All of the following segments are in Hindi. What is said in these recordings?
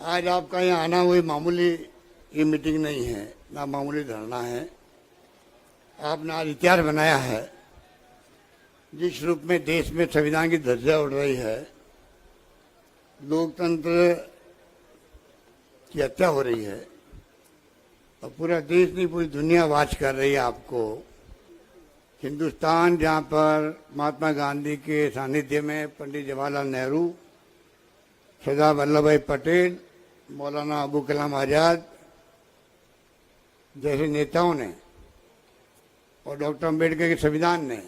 आज आपका यहाँ आना कोई मामूली ये मीटिंग नहीं है, ना मामूली धरना है। आपने आज इतिहास बनाया है। जिस रूप में देश में संविधान की धज्जियां उड़ रही है, लोकतंत्र की हत्या हो रही है और पूरा देश नहीं पूरी दुनिया वाच कर रही है आपको। हिंदुस्तान जहाँ पर महात्मा गांधी के सानिध्य में पंडित जवाहरलाल नेहरू, सरदार वल्लभ भाई पटेल, मौलाना अबुल कलाम आजाद जैसे नेताओं ने और डॉक्टर अम्बेडकर के संविधान ने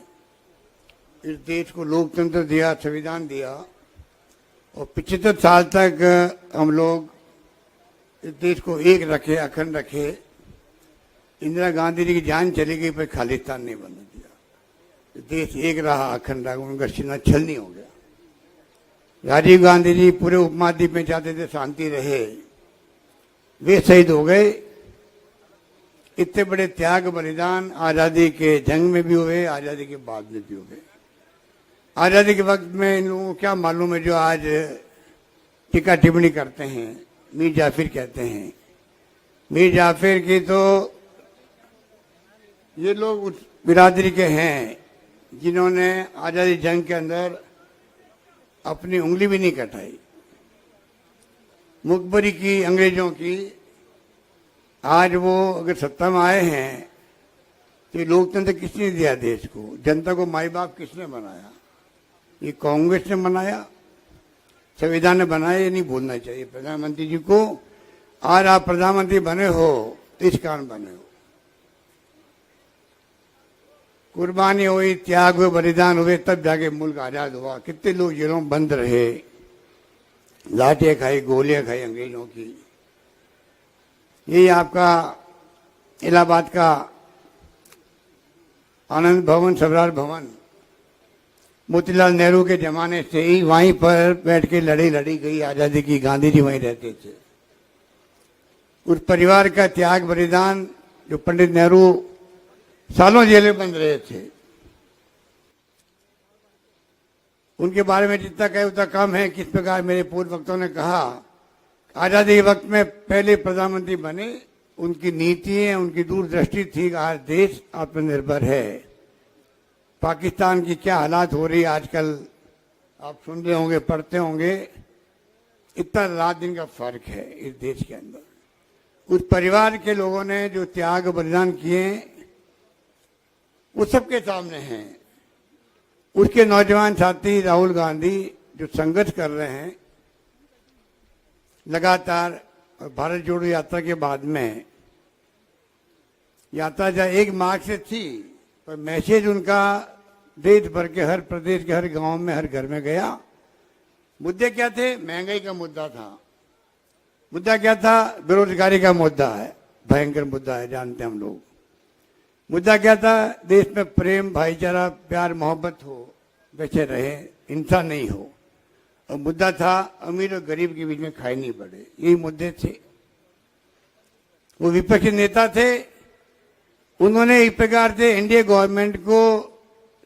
इस देश को लोकतंत्र दिया, संविधान दिया और 75 साल तक हम लोग इस देश को एक रखे, अखंड रखे। इंदिरा गांधी जी की जान चली गई पर खालिस्तान नहीं बनने दिया। देश एक रहा, अखंड रहा, उनका सीना छल नहीं हो गया। राजीव गांधी जी पूरे उपमहाद्वीप में चाहते थे शांति रहे, वे शहीद हो गए। इतने बड़े त्याग बलिदान आजादी के जंग में भी हुए, आजादी के बाद में भी हुए। आजादी के वक्त में इन लोगों को क्या मालूम है जो आज टीका टिप्पणी करते हैं, मीर जाफिर कहते हैं। मीर जाफिर की तो ये लोग उस बिरादरी के हैं जिन्होंने आजादी जंग के अंदर अपनी उंगली भी नहीं कटाई। मुखबरी की अंग्रेजों की। आज वो अगर सत्ता में आए हैं तो ये लोकतंत्र किसने दिया देश को? जनता को माई बाप किसने बनाया? ये कांग्रेस ने बनाया, संविधान ने बनाया। ये नहीं भूलना चाहिए प्रधानमंत्री जी को। आज आप प्रधानमंत्री बने हो तो इस कारण बने हो। कुर्बानी हुई, त्याग हुए, बलिदान हुए, तब जाके मुल्क आजाद हुआ। कितने लोग जेलों में बंद रहे, लाठियां खाई, गोलियां खाई अंग्रेजों की। यही आपका इलाहाबाद का आनंद भवन, सबरार भवन मोतीलाल नेहरू के जमाने से ही वहीं पर बैठ के लड़ी गई आजादी की। गांधी जी वहीं रहते थे। उस परिवार का त्याग बलिदान, जो पंडित नेहरू सालों जेल में बंद रहे थे, उनके बारे में जितना कहे उतना कम है। किस प्रकार मेरे पूर्व वक्तों ने कहा, आजादी के वक्त में पहले प्रधानमंत्री बने, उनकी नीतियां, उनकी दूरदृष्टि थी। आज देश आत्मनिर्भर है। पाकिस्तान की क्या हालात हो रही है आजकल आप सुन रहे होंगे, पढ़ते होंगे। इतना रात दिन का फर्क है इस देश के अंदर। उस परिवार के लोगों ने जो त्याग बलिदान किए वो सबके सामने हैं। उसके नौजवान साथी राहुल गांधी जो संघर्ष कर रहे हैं लगातार, भारत जोड़ो यात्रा के बाद में, यात्रा जहाँ एक मार्च से थी पर मैसेज उनका देश भर के हर प्रदेश के हर गांव में, हर घर में गया। मुद्दे क्या थे? महंगाई का मुद्दा था। मुद्दा क्या था? बेरोजगारी का मुद्दा है, भयंकर मुद्दा है, जानते हैं हम लोग। मुद्दा क्या था? देश में प्रेम, भाईचारा, प्यार, मोहब्बत हो, वैसे रहे, हिंसा नहीं हो। और मुद्दा था अमीर और गरीब के बीच में खाई नहीं पड़े। यही मुद्दे थे। वो विपक्षी नेता थे, उन्होंने एक प्रकार से एनडीए गवर्नमेंट को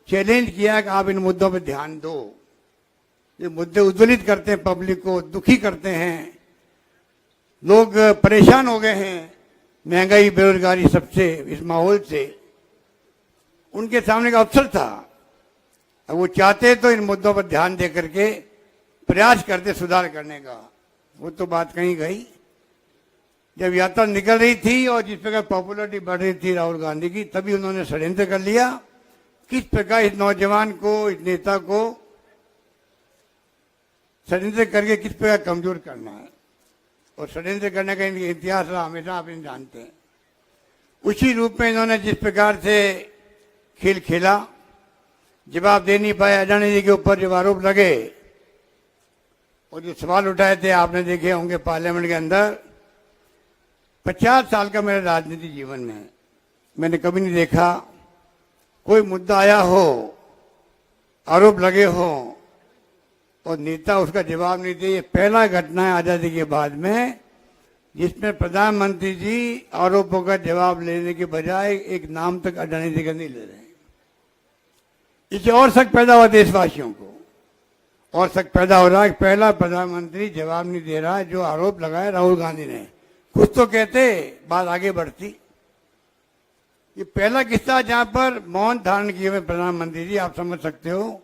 चैलेंज किया कि आप इन मुद्दों पर ध्यान दो। ये मुद्दे उद्वेलित करते हैं, पब्लिक को दुखी करते हैं, लोग परेशान हो गए हैं महंगाई, बेरोजगारी सबसे, इस माहौल से। उनके सामने का अवसर था। अब वो चाहते तो इन मुद्दों पर ध्यान दे करके प्रयास करते सुधार करने का। वो तो बात कहीं गई। जब यात्रा निकल रही थी और जिस प्रकार पॉपुलरिटी बढ़ रही थी राहुल गांधी की, तभी उन्होंने षड्यंत्र कर लिया किस प्रकार इस नौजवान को, इस नेता को षड्यंत्र करके किस प्रकार कमजोर करना है। और षड्यंत्र करने का इनका इतिहास रहा हमेशा, आप इन जानते हैं। उसी रूप में इन्होंने जिस प्रकार से खेल खेला, जवाब दे नहीं पाए। अडानी जी के ऊपर जब आरोप लगे और जो सवाल उठाए थे आपने देखे होंगे पार्लियामेंट के अंदर। 50 साल का मेरे राजनीतिक जीवन में मैंने कभी नहीं देखा कोई मुद्दा आया हो, आरोप लगे हो और नेता उसका जवाब नहीं दे। ये पहला घटना है आजादी के बाद में जिसमें प्रधानमंत्री जी आरोपों का जवाब लेने के बजाय एक नाम तक अडानी जी का नहीं ले रहे हैं। इससे और शक पैदा हुआ देशवासियों को। और शक पैदा हो रहा है। पहला प्रधानमंत्री जवाब नहीं दे रहा है जो आरोप लगाया राहुल गांधी ने। कुछ तो कहते, बात आगे बढ़ती। ये पहला किस्सा जहां पर मौन धारण किए हुए प्रधानमंत्री जी, आप समझ सकते हो,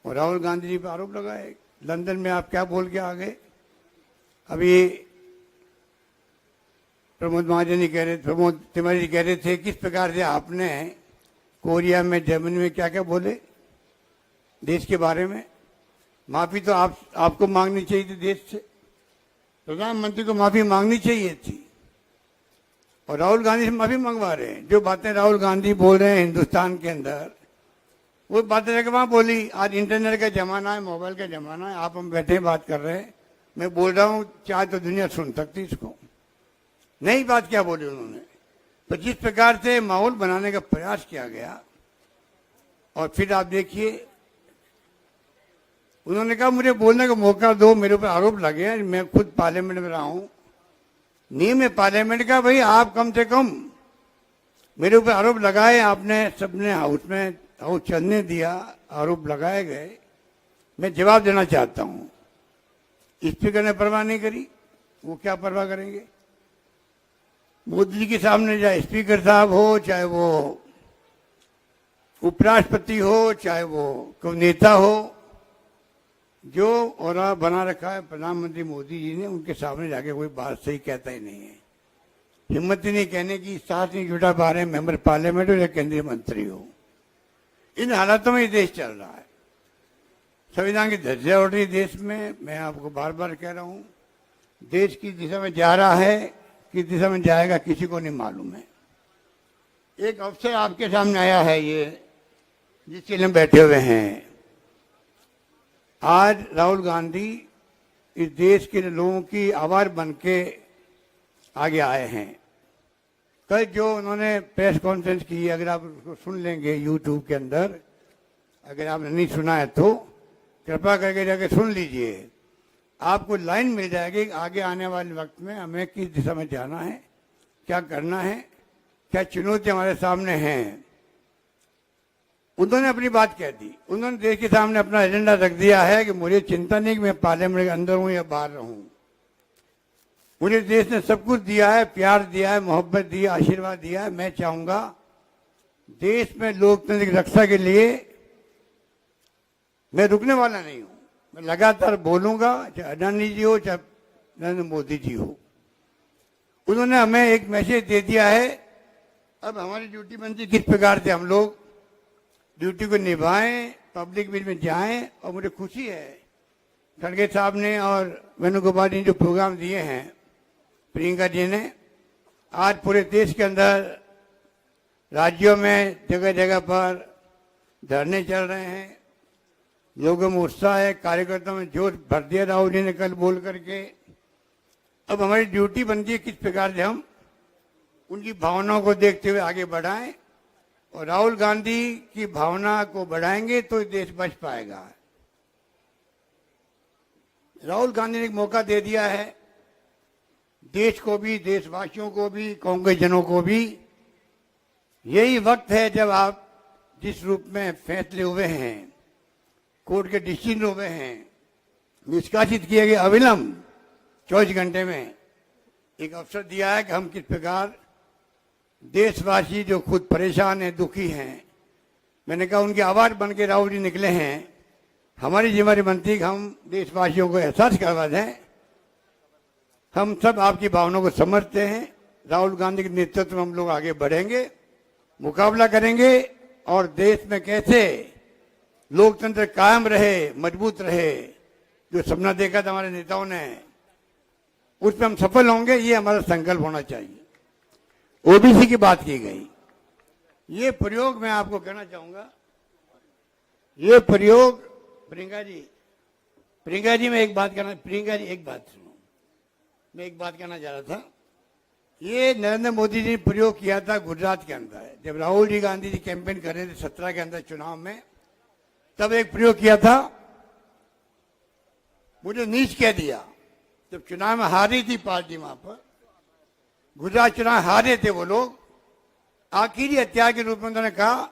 और राहुल गांधी जी पर आरोप लगाए। लंदन में आप क्या बोल के आ गए? अभी प्रमोद महाजन जी कह रहे, प्रमोद तिवारी जी कह रहे थे किस प्रकार से आपने कोरिया में, जर्मनी में क्या क्या बोले देश के बारे में। माफी तो आपको मांगनी चाहिए थी देश से, प्रधानमंत्री को माफी मांगनी चाहिए थी, और राहुल गांधी से माफी मंगवा रहे हैं। जो बातें राहुल गांधी बोल रहे हैं हिंदुस्तान के अंदर, वो बातें जाके वहां बोली। आज इंटरनेट का जमाना है, मोबाइल का जमाना है, आप हम बैठे बात कर रहे हैं, मैं बोल रहा हूं, चाहे तो दुनिया सुन सकती इसको। नई बात क्या बोली उन्होंने, तो जिस प्रकार से माहौल बनाने का प्रयास किया गया, और फिर आप देखिए उन्होंने कहा मुझे बोलने का मौका दो, मेरे ऊपर आरोप लगे, मैं खुद पार्लियामेंट में रहा हूं, नियम है पार्लियामेंट का, भाई आप कम से कम मेरे ऊपर आरोप लगाए, आपने सबने हाउस में हाउस चलने दिया, आरोप लगाए गए, मैं जवाब देना चाहता हूं। स्पीकर ने परवाह नहीं करी, वो क्या परवाह करेंगे। मोदी जी के सामने चाहे स्पीकर साहब हो, चाहे वो उपराष्ट्रपति हो, चाहे वो कोई नेता हो, जो औरा बना रखा है प्रधानमंत्री मोदी जी ने, उनके सामने जाके कोई बात सही कहता ही नहीं है। हिम्मत ही नहीं कहने की, साथ नहीं जुटा पा रहे मेंबर पार्लियामेंट हो या केंद्रीय मंत्री हो। इन हालातों में देश चल रहा है, संविधान की धज्जियां उड़ रही देश में। मैं आपको बार बार कह रहा हूं, देश की दिशा में जा रहा है, किस दिशा में जाएगा किसी को नहीं मालूम है। एक अवसर आपके सामने आया है ये, जिसके लिए बैठे हुए हैं। आज राहुल गांधी इस देश के लोगों की आवाज बन के आगे आए हैं। कल जो उन्होंने प्रेस कॉन्फ्रेंस की, अगर आप उसको सुन लेंगे यूट्यूब के अंदर, अगर आपने नहीं सुना है तो कृपा करके जाके सुन लीजिए, आपको लाइन मिल जाएगी आगे आने वाले वक्त में हमें किस दिशा में जाना है, क्या करना है, क्या चुनौती हमारे सामने हैं। उन्होंने अपनी बात कह दी, उन्होंने देश के सामने अपना एजेंडा रख दिया है कि मुझे चिंता नहीं कि मैं पार्लियामेंट के अंदर हूं या बाहर रहूं, मुझे देश ने सब कुछ दिया है, प्यार दिया है, मोहब्बत दी है, आशीर्वाद दिया है। मैं चाहूंगा देश में लोकतंत्र की रक्षा के लिए मैं रुकने वाला नहीं हूं, मैं लगातार बोलूंगा, चाहे अडानी जी हो चाहे नरेंद्र मोदी जी हो। उन्होंने हमें एक मैसेज दे दिया है, अब हमारी ड्यूटी बनती किस प्रकार से हम लोग ड्यूटी को निभाएं, पब्लिक बीच में जाएं। और मुझे खुशी है खड़गे साहब ने और वेणुगोपाल जी ने जो प्रोग्राम दिए हैं, प्रियंका जी ने, आज पूरे देश के अंदर राज्यों में जगह जगह पर धरने चल रहे हैं, लोगों में उत्साह है, कार्यकर्ताओं में जोश भर दिया राहुल जी ने कल बोल करके। अब हमारी ड्यूटी बनती है किस प्रकार से हम उनकी भावनाओं को देखते हुए आगे बढ़ाएं, और राहुल गांधी की भावना को बढ़ाएंगे तो देश बच पाएगा। राहुल गांधी ने एक मौका दे दिया है देश को भी, देशवासियों को भी, कांग्रेस जनों को भी। यही वक्त है जब आप जिस रूप में फैसले हुए हैं, कोर्ट के डिसीजन हुए हैं, निष्कासित किए गए अविलंब 24 घंटे में, एक अवसर दिया है कि हम किस प्रकार देशवासी जो खुद परेशान हैं, दुखी हैं, मैंने कहा उनकी आवाज बन के राहुल जी निकले हैं। हमारी जिम्मेदारी बनती है कि हम देशवासियों को एहसास करवा दें, हम सब आपकी भावनाओं को समझते हैं। राहुल गांधी के नेतृत्व में हम लोग आगे बढ़ेंगे, मुकाबला करेंगे, और देश में कैसे लोकतंत्र कायम रहे, मजबूत रहे, जो सपना देखा था हमारे नेताओं ने, उसमें हम सफल होंगे। ये हमारा संकल्प होना चाहिए। ओबीसी की बात की गई, ये प्रयोग मैं आपको कहना चाहूंगा, ये प्रयोग प्रियंका जी मैं एक बात कहना, प्रियंका जी एक बात सुनो, मैं एक बात कहना चाह रहा था। ये नरेंद्र मोदी जी ने प्रयोग किया था गुजरात के अंदर, जब राहुल जी गांधी जी कैंपेन कर रहे थे 17 के अंदर चुनाव में, तब एक प्रयोग किया था, मुझे नीच कह दिया। जब चुनाव में हारी थी पार्टी, वहां पर गुजरात चुनाव हारे थे वो लोग, आखिरी हत्या के रूप में उन्होंने कहा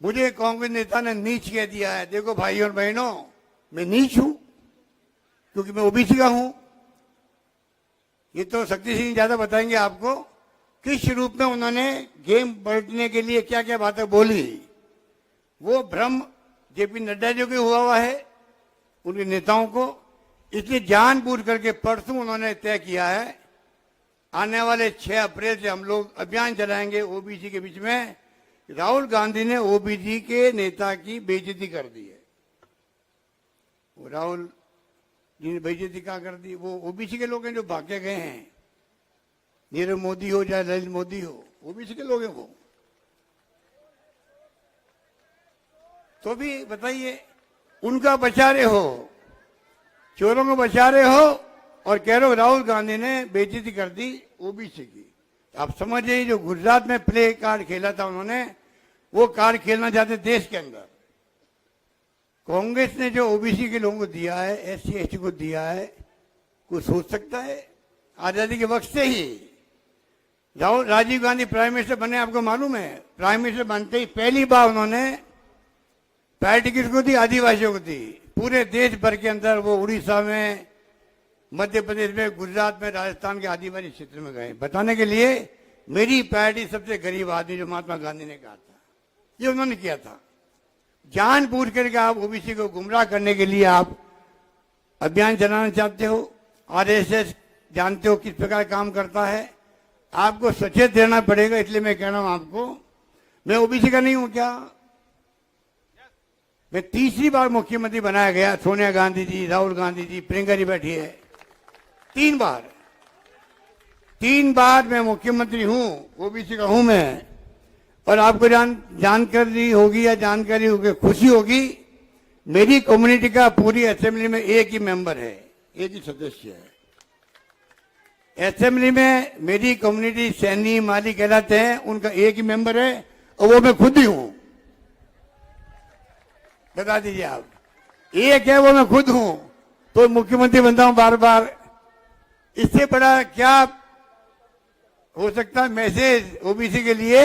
मुझे कांग्रेस नेता ने नीच कह दिया है। देखो भाइयों और बहनों, मैं नीच हूं क्योंकि मैं ओबीसी का हूं। ये तो शक्ति सिंह ज्यादा बताएंगे आपको किस रूप में उन्होंने गेम पलटने के लिए क्या क्या बातें बोली। वो भ्रम जेपी नड्डा जी को हुआ है, उनके नेताओं को। इसलिए जानबूझ करके परसों उन्होंने तय किया है आने वाले 6 अप्रैल से हम लोग अभियान चलाएंगे ओबीसी के बीच में। राहुल गांधी ने ओबीसी के नेता की बेइज्जती कर दी है। वो राहुल जी ने बेइज्जती क्या कर दी? वो ओबीसी के लोग हैं जो भाग के गए हैं। नीरव मोदी हो चाहे नरेंद्र मोदी हो, ओबीसी के लोग हैं वो। तो भी बताइए, उनका बचा रहे हो, चोरों को बचा रहे हो और कह रहे हो राहुल गांधी ने बेइज्जती कर दी ओबीसी की। आप समझिए, जो गुजरात में प्ले कार्ड खेला था उन्होंने, वो कार्ड खेलना चाहते देश के अंदर। कांग्रेस ने जो ओबीसी के लोगों को दिया है, एससी एसटी को दिया है, कोई सोच सकता है? आजादी के वक्त से ही राजीव गांधी प्राइम मिनिस्टर बने, आपको मालूम है? प्राइम मिनिस्टर बनते ही पहली बार उन्होंने पैटी किसको दी? आदिवासियों को दी। पूरे देश भर के अंदर वो उड़ीसा में, मध्य प्रदेश में, गुजरात में, राजस्थान के आदिवासी क्षेत्र में गए बताने के लिए मेरी पार्टी सबसे गरीब आदमी, जो महात्मा गांधी ने कहा था, ये उन्होंने किया था। जानबूझ करके आप ओबीसी को गुमराह करने के लिए आप अभियान चलाना चाहते हो। आरएसएस जानते हो किस प्रकार काम करता है, आपको सचेत रहना पड़ेगा। इसलिए मैं कह रहा हूं आपको, मैं ओबीसी का नहीं हूं क्या? मैं तीसरी बार मुख्यमंत्री बनाया गया। सोनिया गांधी जी, राहुल गांधी जी, प्रियंका जी बैठी है। 3 बार मैं मुख्यमंत्री हूं, ओबीसी का हूं मैं। और आपको जानकारी होगी या जानकारी होगी, खुशी होगी, मेरी कम्युनिटी का पूरी असेंबली में एक ही मेंबर है, एक ही सदस्य है। असेंबली में मेरी कम्युनिटी सैनी माली कहलाते हैं, उनका एक ही मेंबर है और वो मैं खुद ही हूं। बता दीजिए आप, एक है वो मैं खुद हूं, तो मुख्यमंत्री बनता हूं बार बार। इससे बड़ा क्या हो सकता है मैसेज ओबीसी के लिए?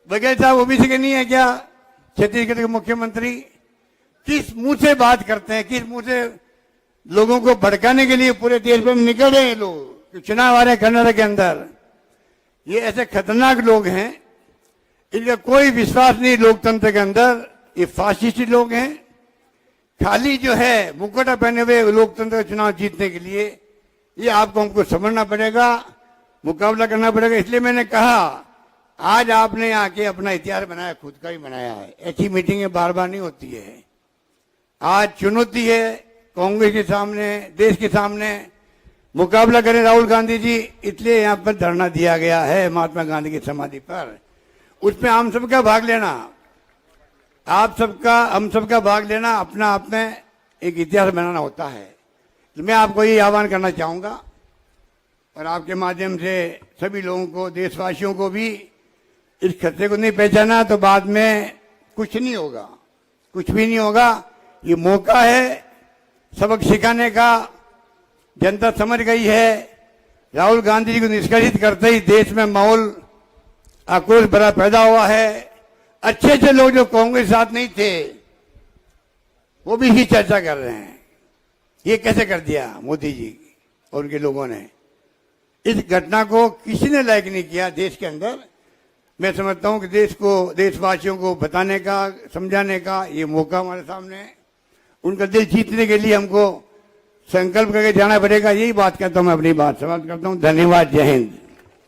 बघेल साहब ओबीसी के नहीं है क्या छत्तीसगढ़ के मुख्यमंत्री? किस मुंह से बात करते हैं, किस मुंह से लोगों को भड़काने के लिए पूरे देश में निकल रहे हैं लोग। चुनाव आ रहे हैं कर्नाटक के अंदर, ये ऐसे खतरनाक लोग हैं, इनका कोई विश्वास नहीं लोकतंत्र के अंदर। ये फासिस्टी लोग हैं, खाली जो है मुकुटा पहने हुए लोकतंत्र का चुनाव जीतने के लिए। ये आपको हमको समझना पड़ेगा, मुकाबला करना पड़ेगा। इसलिए मैंने कहा आज आपने आके अपना इतिहास बनाया, खुद का ही बनाया है। ऐसी मीटिंगें बार बार नहीं होती है। आज चुनौती है कांग्रेस के सामने, देश के सामने, मुकाबला करें राहुल गांधी जी। इसलिए यहाँ पर धरना दिया गया है महात्मा गांधी की समाधि पर। उसमें हम सबका भाग लेना, आप सबका, हम सबका भाग लेना, अपना आप में एक इतिहास बनाना होता है। तो मैं आपको ये आह्वान करना चाहूंगा और आपके माध्यम से सभी लोगों को, देशवासियों को भी, इस खतरे को नहीं पहचाना तो बाद में कुछ नहीं होगा, कुछ भी नहीं होगा। ये मौका है सबक सिखाने का। जनता समझ गई है, राहुल गांधी जी को निष्कासित करते ही देश में माहौल आक्रोश भरा पैदा हुआ है। अच्छे अच्छे लोग जो कांग्रेस साथ नहीं थे वो भी ही चर्चा कर रहे हैं, ये कैसे कर दिया मोदी जी और उनके लोगों ने। इस घटना को किसी ने लायक नहीं किया देश के अंदर। मैं समझता हूं कि देश को, देशवासियों को बताने का, समझाने का ये मौका हमारे सामने है। उनका दिल जीतने के लिए हमको संकल्प करके जाना पड़ेगा। यही बात करता हूं, मैं अपनी बात समाप्त करता हूं। धन्यवाद, जय हिंद।